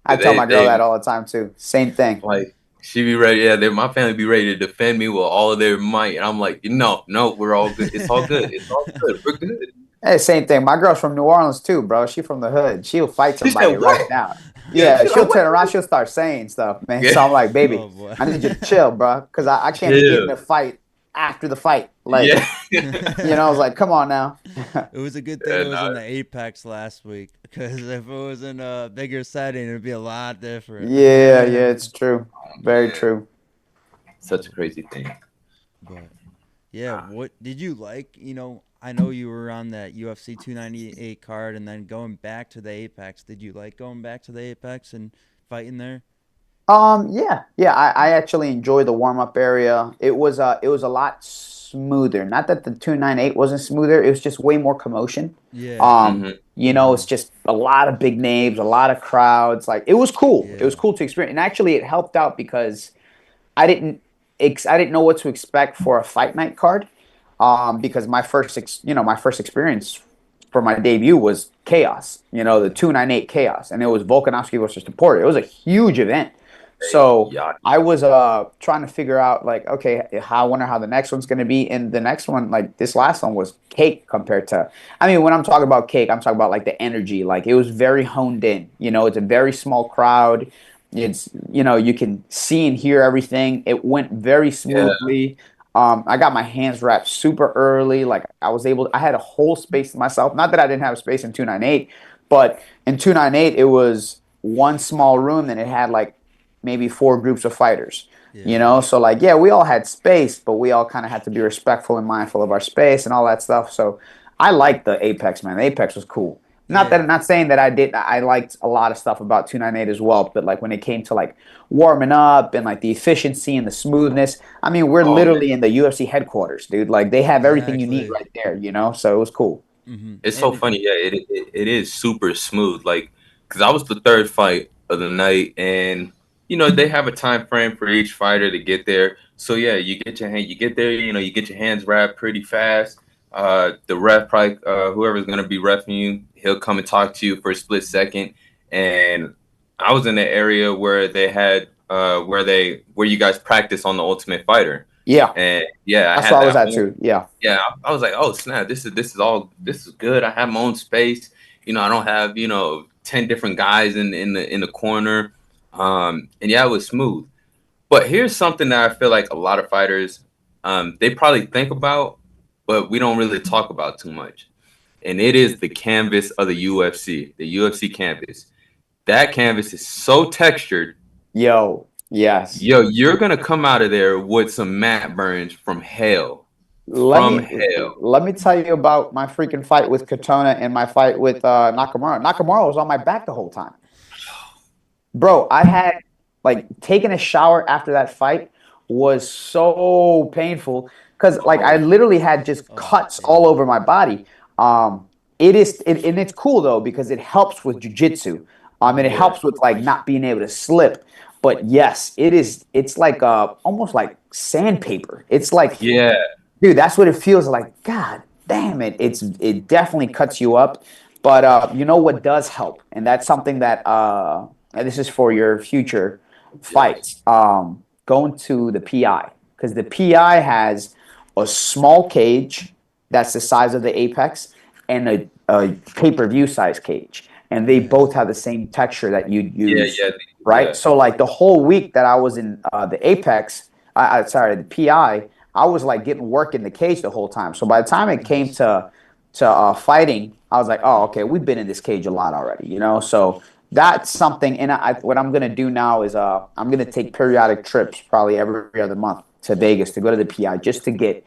I tell my girl that all the time too. Same thing. Like she be ready, yeah. My family be ready to defend me with all of their might, and I'm like, no, we're all good. It's all good. It's all good. We're good. Hey, same thing. My girl's from New Orleans too, bro. She from the hood. She'll fight She said somebody right what? now. Yeah, Yeah, she like she'll what? turn around. She'll start saying stuff, man. Yeah, So I'm like, baby, oh boy. I need you to chill, bro, because I can't be getting chill. a fight after the fight. Like, Yeah, I was like, come on now. It was a good thing it and was in the Apex last week, because if it was in a bigger setting, it'd be a lot different. Yeah, yeah, it's true. Very man, true. such a crazy thing. But yeah, what did you like? I know you were on that UFC 298 card, and then going back to the Apex. Did you like going back to the Apex and fighting there? Yeah, yeah. I actually enjoy the warm up area. It was a lot smoother. Not that the 298 wasn't smoother. It was just way more commotion. Yeah. It's just a lot of big names, a lot of crowds. Like it was cool. It was Yeah. cool to experience, and actually, it helped out because I didn't I didn't know what to expect for a fight night card. Because my first experience for my debut was Chaos. The 298 Chaos, and it was Volkanovski versus Porter. It was a huge event. So Yeah, I was trying to figure out like, okay, I wonder how the next one's going to be, and the next one, like this last one, was cake compared to. I mean, when I'm talking about cake, I'm talking about like the energy. Like it was very honed in. It's a very small crowd. It's you can see and hear everything. It went very yeah. smoothly. I got my hands wrapped super early. Like I had a whole space to myself. Not that I didn't have space in 298, but in 298 it was one small room and it had like maybe four groups of fighters. Yeah. So like yeah, we all had space, but we all kind of had to be respectful and mindful of our space and all that stuff. So I liked the Apex, man. The Apex was cool. Yeah. Not saying that I did. I liked a lot of stuff about 298 as well, but like when it came to like warming up and like the efficiency and the smoothness, I mean, we're Oh man, literally in the UFC headquarters, dude. Like they have everything you need Exactly. right there, So it was cool. it's so And funny. Yeah, it is super smooth. Like, cause I was the third fight of the night, and they have a time frame for each fighter to get there. So yeah, you get there. You get your hands wrapped pretty fast. The ref probably whoever's gonna be refing you, he'll come and talk to you for a split second. And I was in the area where they had where you guys practice on the Ultimate Fighter. Yeah, And yeah, I that's had where I was that at whole too. Yeah, yeah, I was like, oh snap, this is good. I have my own space. I don't have 10 different guys in the corner. And yeah, it was smooth. But here's something that I feel like a lot of fighters they probably think about, but we don't really talk about too much. And it is the canvas of the UFC, the UFC canvas. That canvas is so textured. yo, yes. Yo, you're gonna come out of there with some mat burns from hell. Let From me hell. let me tell you about my freaking fight with Katona and my fight with Nakamura. Nakamura was on my back the whole time. Bro, I had like taking a shower after that fight was so painful because like I Oh, literally had just oh cuts all yeah. over my body. And it's cool though because it helps with jujitsu. And it helps with like not being able to slip. But yes, it's like almost like sandpaper. It's like, Yeah, dude, that's what it feels like. God damn it. It definitely cuts you up. But you know what does help? And that's something that and this is for your future fights. Going to the PI. Because the PI has a small cage that's the size of the apex and a pay-per-view size cage. And they both have the same texture that you'd use, yeah, right? yeah. So like the whole week that I was in the apex, sorry, the PI, I was like getting work in the cage the whole time. So by the time it came to fighting, I was like, oh, okay, we've been in this cage a lot already, you know. So that's something. And what I'm gonna do now is I'm gonna take periodic trips, probably every other month, to Vegas to go to the PI just to get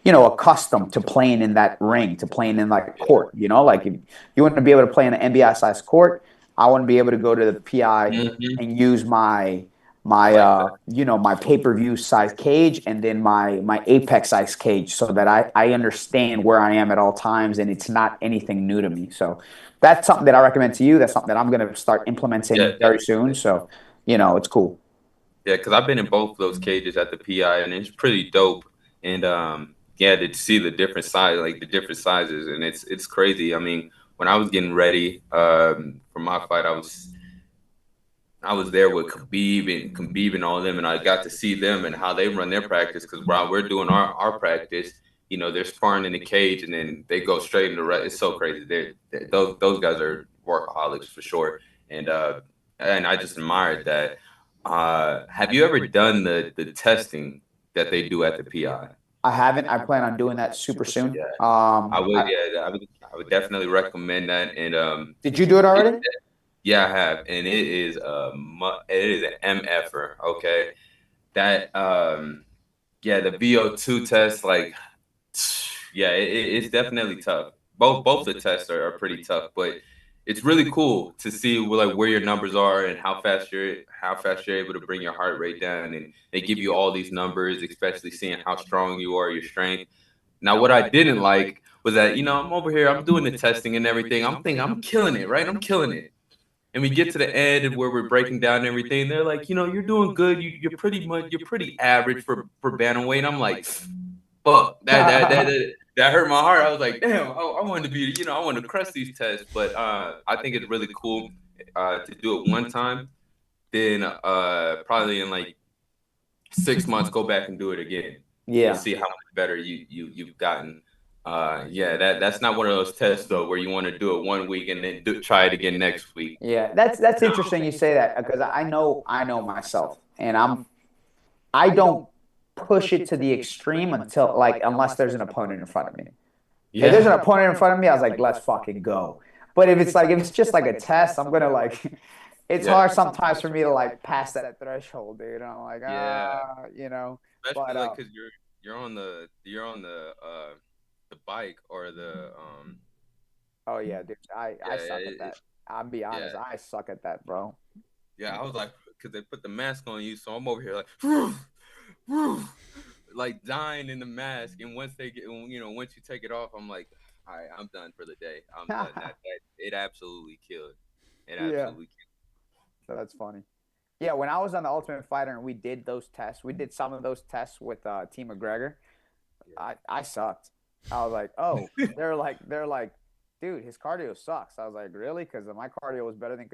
accustomed to playing in that ring, to playing in like court. Like if you want to be able to play in an NBA size court, I want to be able to go to the PI Hmm. and use my I my like that. my pay-per-view size cage and then my apex size cage so that I understand where I am at all times and it's not anything new to me. So that's something that I recommend to you. That's something that I'm going to start Yeah, implementing very soon. So it's cool. yeah, because I've been in both of those cages at the PI, and it's pretty dope. And yeah, to see the different size, like the different sizes, and it's crazy. I mean, when I was getting ready for my fight, I was there with Khabib and all them, and I got to see them and how they run their practice. Because while we're doing our practice, they're sparring in the cage, and then they go straight into It's so crazy. Those guys are workaholics for sure, and I just admired that. Have you ever done the testing that they do at the PI? I haven't. I plan on doing that super soon. Yeah, I would. Yeah, I would definitely recommend that. And Did you do it it, already? yeah, I have, and it is an MFer. Okay, that yeah, the VO2 test, like, yeah, it's definitely tough. Both the tests are pretty tough, but it's really cool to see like where your numbers are and how fast you're able to bring your heart rate down, and they give you all these numbers, especially seeing how strong you are, your strength. Now, what I didn't like was that I'm over here, I'm doing the testing and everything. I'm thinking I'm killing it, right? I'm killing it. And we get to the end and where we're breaking down everything. They're like, you're doing good. You're pretty average for bantamweight. I'm like, fuck, that hurt my heart. I was like, damn, I wanted to be, I wanted to crush these tests. But I think it's really cool to do it one time, then probably in like 6 months go back and do it again and Yeah. see how much better you've gotten. Yeah, that's not one of those tests though where you want to do it one week and then try it again next week. Yeah, that's interesting you say that because I know myself and I don't push it to the extreme until like unless there's an opponent in front of me. If there's an Yeah, opponent in front of me, I was like, let's fucking go. But if it's just like a test, I'm gonna like it's yeah, hard sometimes for me to like pass that threshold, dude. And I'm like, yeah. But Especially like because you're on the bike or the oh yeah, dude, I yeah, suck at that. I'll be yeah, honest, I suck at that, bro. yeah. I was like, because they put the mask on you, so I'm over here like, like dying in the mask. And once they get, once you take it off, I'm like, all right, I'm done for the day. I'm done. That it absolutely killed. It Yeah, absolutely that's funny. Yeah, when I was on the Ultimate Fighter and we did those tests, we did some of those tests with Team McGregor. I sucked. I was like, oh, killed. they're like, dude, his cardio sucks. I was like, really? Because my cardio was better than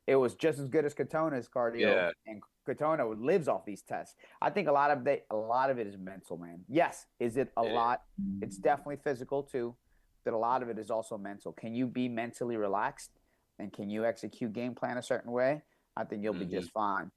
it was just as good as Katona's cardio, Yeah. and Katona lives off these tests. I think a lot of it is mental, man. Yes, is it a It is. lot? It's definitely physical too, but a lot of it is also mental. Can you be mentally relaxed, and can you execute game plan a certain way? I think you'll be Hmm. just fine.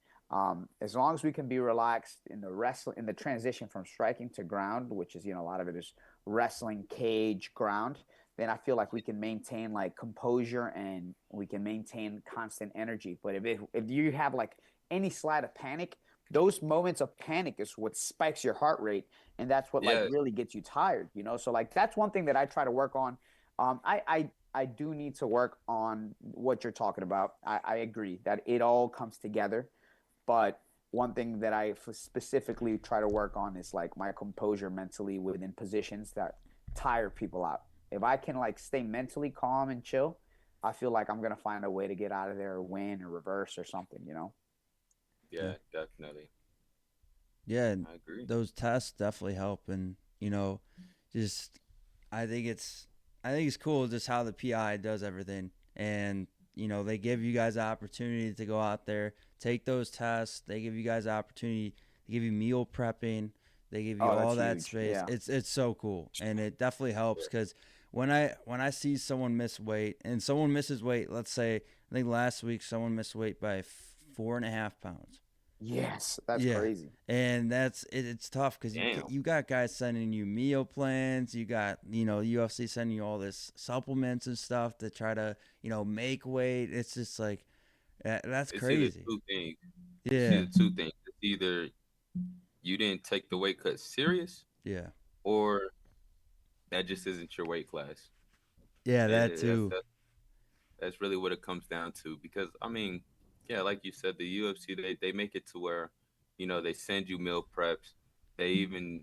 As long as we can be relaxed in the wrestling, in the transition from striking to ground, which is a lot of it is wrestling, cage, ground, then I feel like we can maintain like composure and we can maintain constant energy. But if you have like any slight of panic, those moments of panic is what spikes your heart rate, and that's what like Yeah. really gets you tired. So like that's one thing that I try to work on. I do need to work on what you're talking about. I agree that it all comes together, but one thing that I specifically try to work on is like my composure mentally within positions that tire people out. If I can like stay mentally calm and chill, I feel like I'm gonna find a way to get out of there, or win, or reverse, or something. Yeah. Yeah, definitely. Yeah, and I agree. those tests definitely help, and just I think it's cool just how the PI does everything, and they give you guys the opportunity to go out there, take those tests. They give you guys the opportunity. They give you meal prepping. They give you Oh, all that's that huge. space. Yeah. It's so cool, and it definitely helps because when I see someone miss weight and someone misses weight, let's say I think last week someone missed weight by 4.5 pounds. Yes, that's Yeah, crazy. and it's tough because Damn. you got guys sending you meal plans. You got UFC sending you all this supplements and stuff to try to make weight. It's just like that's It's either crazy. two things. It's Yeah, either two things. It's either you didn't take the weight cut serious, yeah, or that just isn't your weight class. yeah. That It, too. that's really what it comes down to. Because I mean, yeah, like you said, the UFC they make it to where, they send you meal preps. They even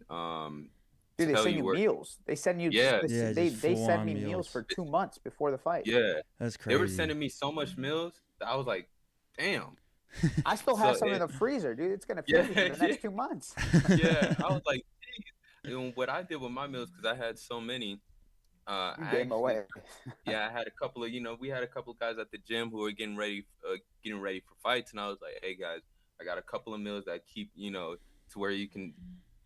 Dude, they tell send you you where. meals. They send you Yeah, Yeah, they just they full send on me meals for meals. 2 months before the fight. yeah. That's They were crazy. sending me so much meals that I was like, damn. I still So have some in the freezer, dude. It's gonna feed me for yeah, the yeah, next 2 months. yeah. I was like, geez. And what I did with my meals, because I had so many, You I gave them actually, away. yeah, I had a couple of, we had a couple of guys at the gym who were getting ready for fights, and I was like, hey guys, I got a couple of meals that keep, to where you can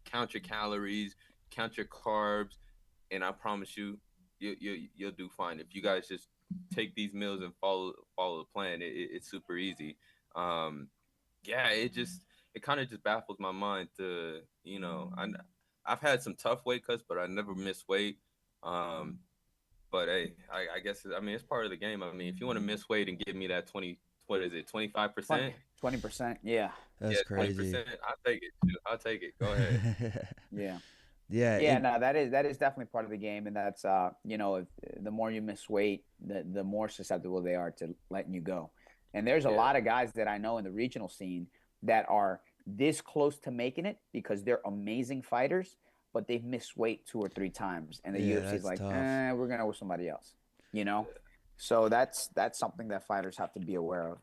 count your calories, count your carbs, and I promise you, you'll do fine if you guys just take these meals and follow the plan. It's super easy. Um, yeah, it kind of just baffles my mind to I've had some tough weight cuts, but I never miss weight. Um, but hey, I guess I mean it's part of the game. I mean, if you want to miss weight and give me that 20, what is it, 25%? 20%. Yeah. That's Yeah, crazy. 20%. I'll take it. I'll take it. Go ahead. Yeah. Yeah, Yeah, no, that is definitely part of the game, and that's if, the more you miss weight, the more susceptible they are to letting you go. And there's a Yeah. lot of guys that I know in the regional scene that are this close to making it because they're amazing fighters, but they've missed weight 2 or 3 times, and the yeah, UFC is that's like, tough. we're gonna go with somebody else, you know. So that's something that fighters have to be aware of.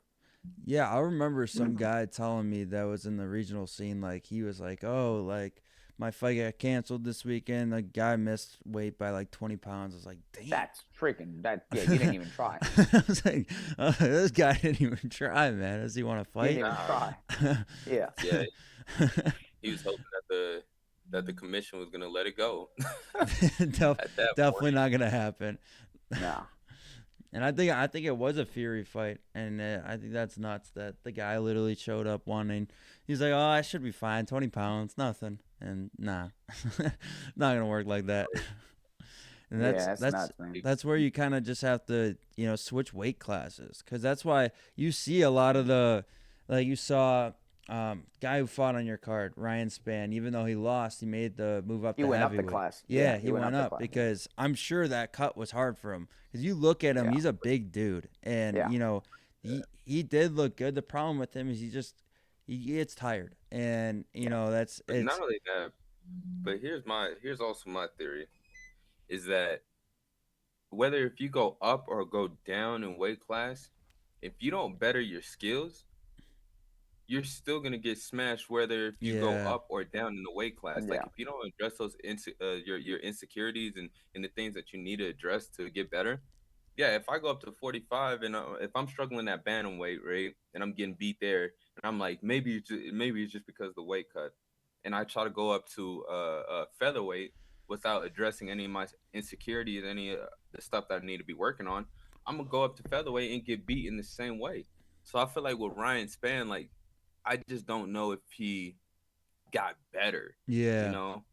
Yeah, I remember some guy telling me that was in the regional scene. Like he was like, "Oh, like my fight got canceled this weekend. The guy missed weight by like 20 pounds." I was like, "Damn." That's freaking that. Yeah, you didn't even try. I was like, "This guy didn't even try, man. Does he want to You didn't fight?" even Nah, try. Yeah. yeah, he was hoping that the commission was gonna let it go at that Definitely point. not gonna happen. No. And I think it was a Fury fight, and I think that's nuts that the guy literally showed up wanting. He's like, "Oh, I should be fine. 20 pounds, nothing." And nah, not gonna work like that. And Yeah, that's that's that's nuts, man. that's where you kind of just have to switch weight classes, because that's why you see a lot of the, like you saw guy who fought on your card, Ryan Spann. Even though he lost, he made the move up He to went up the heavyweight. class. Yeah, Yeah, he he went went up the up class. Yeah. because I'm sure that cut was hard for him. Because you look at him, Yeah. he's a big dude, and Yeah. he did look good. The problem with him is he gets tired, and that's But not it's only that, but here's also my theory is that whether if you go up or go down in weight class, if you don't better your skills, you're still gonna get smashed whether if you go yeah, up or down in the weight class. Like Yeah. if you don't address those your insecurities and the things that you need to address to get better. Yeah, if I go up to 45 and if I'm struggling at bantamweight, right, and I'm getting beat there, and I'm like maybe it's just because of the weight cut, and I try to go up to featherweight without addressing any of my insecurities, any of the stuff that I need to be working on, I'm gonna go up to featherweight and get beat in the same way. So I feel like with Ryan Spann, like I just don't know if he got better. You yeah, know,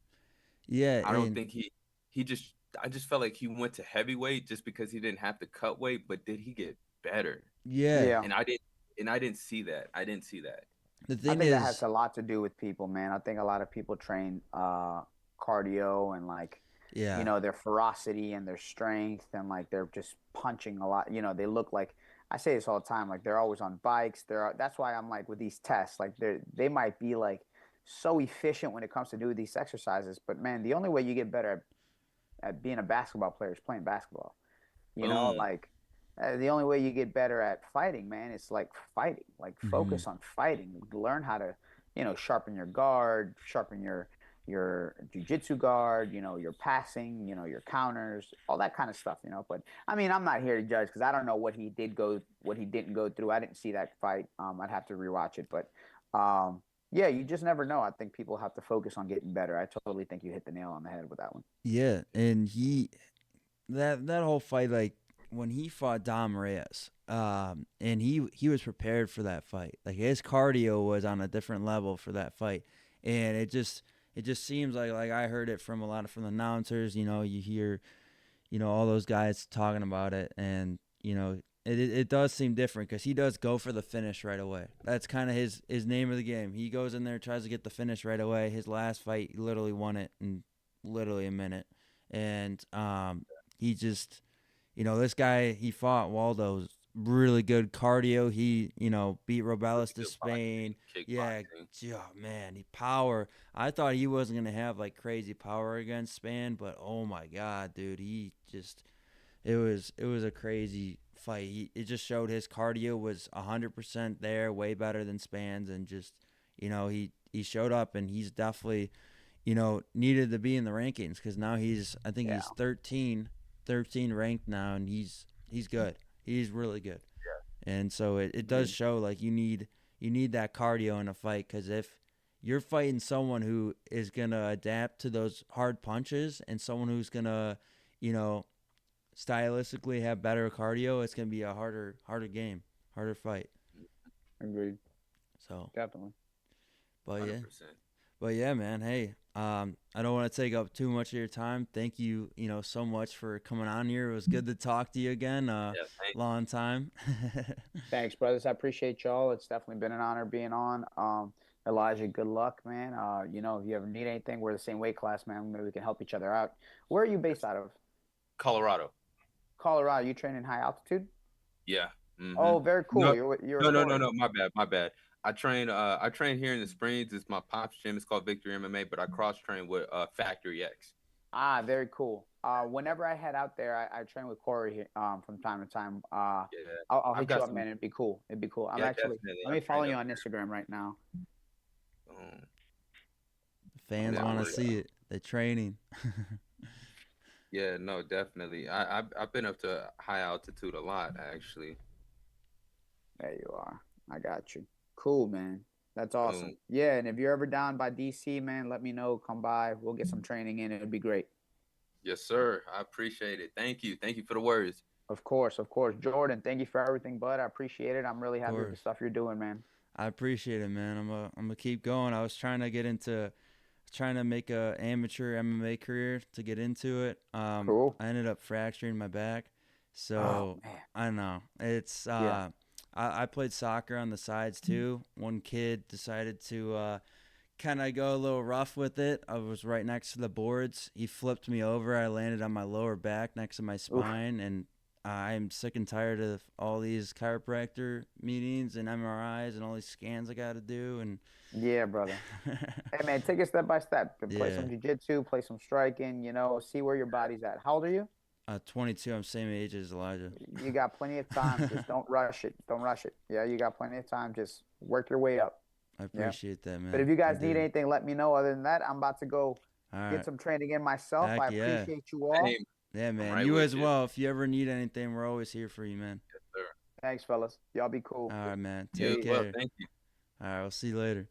yeah, I don't and think he just. I just felt like he went to heavyweight just because he didn't have to cut weight, but did he get better? yeah. Yeah. And I didn't see that. I didn't see that. The I thing think that has is, a lot to do with people, man. I think a lot of people train cardio and yeah, their ferocity and their strength and like they're just punching a lot. They look like I say this all the time, like they're always on bikes. That's why I'm like with these tests, like they might be like so efficient when it comes to doing these exercises, but man, the only way you get better at being a basketball player is playing basketball. Boom. Like The only way you get better at fighting, man, is like fighting. Like Mm-hmm. focus on fighting. Learn how to, sharpen your guard, sharpen your jujitsu guard. Your passing. Your counters, all that kind of stuff. But I mean, I'm not here to judge because I don't know what he didn't go through. I didn't see that fight. I'd have to rewatch it. But yeah, you just never know. I think people have to focus on getting better. I totally think you hit the nail on the head with that one. Yeah, and that whole fight, like when he fought Dom Reyes, and he was prepared for that fight. Like his cardio was on a different level for that fight, and it just seems like I heard it from a lot of from the announcers. You hear all those guys talking about it, and it does seem different because he does go for the finish right away. That's kind of his name of the game. He goes in there, tries to get the finish right away. His last fight, he literally won it in literally a minute, and he just this guy he fought Waldo's really good cardio. He beat Robelis Really to good Spain. boxing, Yeah, kickboxing. oh man, he power. I thought he wasn't gonna have like crazy power against Spain, but oh my god, dude, he just it was a crazy fight. It just showed his cardio was 100% there, way better than Span's, and just he showed up, and he's definitely needed to be in the rankings because now I think Yeah. he's 13 ranked now, and he's good. He's really good, and so it does Agreed. show like you need that cardio in a fight because if you're fighting someone who is gonna adapt to those hard punches and someone who's gonna you know stylistically have better cardio, it's gonna be a harder game, harder fight. Agreed. So, Definitely. but yeah, 100%. but yeah, man. Hey, I don't want to take up too much of your time. Thank you, so much for coming on here. It was good to talk to you again. Yeah, thank Long time. Thanks, brothers. I appreciate y'all. It's definitely been an honor being on. Elijah, good luck, man. If you ever need anything, we're the same weight class, man. Maybe we can help each other out. Where are you based out of? Colorado. Colorado. You train in high altitude? Yeah. Oh, very cool. No, You're a no. Corey. My bad. I train here in the Springs. It's my pop's gym. It's called Victory MMA, but I cross train with Factory X. Ah, very cool. Whenever I head out there, I train with Corey here, from time to time. Yeah. I'll I've hit you got up, some man. It'd be cool. It'd be cool. I'm yeah, actually definitely. let me I've follow trained you up on there. Instagram right now. Fans Yeah, want for to Definitely. sure. see it. The training. Yeah, no, definitely. I've been up to high altitude a lot actually. There you are. I got you. Cool, man. That's awesome. Boom. Yeah, and if you're ever down by DC, man, let me know. Come by. We'll get some training in. It'd be great. Yes, sir. I appreciate it. Thank you. Thank you for the words. Of course, of course. Jordan, thank you for everything, bud. I appreciate it. I'm really Of happy with the course. stuff you're doing, man. I appreciate it, man. I'm gonna keep going. I was trying to get into trying to make a amateur MMA career to get into it. Cool. I ended up fracturing my back, Oh so man. I don't know. It's Yeah. I played soccer on the sides too. One kid decided to kind of go a little rough with it. I was right next to the boards. He flipped me over. I landed on my lower back next to my Oof. spine, and I'm sick and tired of all these chiropractor meetings and MRIs and all these scans I got to do. And Yeah, brother. Hey man, take it step by step. Play yeah, some jujitsu, play some striking, see where your body's at. How old are you? 22. I'm same age as Elijah. You got plenty of time. Just don't rush it. Don't rush it. Yeah, you got plenty of time. Just work your way up. I Yeah. appreciate that, But if man. you I guys need do. anything, let me know. Other than that, I'm about to go All get right. some training in myself. I Heck yeah. appreciate you all. Same. Yeah, I'm man. right You with as you. well. If you ever need anything, we're always here for you, man. Yes, sir. Thanks, fellas. Y'all be All cool. right, man. You as Take Peace. well. care. Thank you. All right. I'll see you later.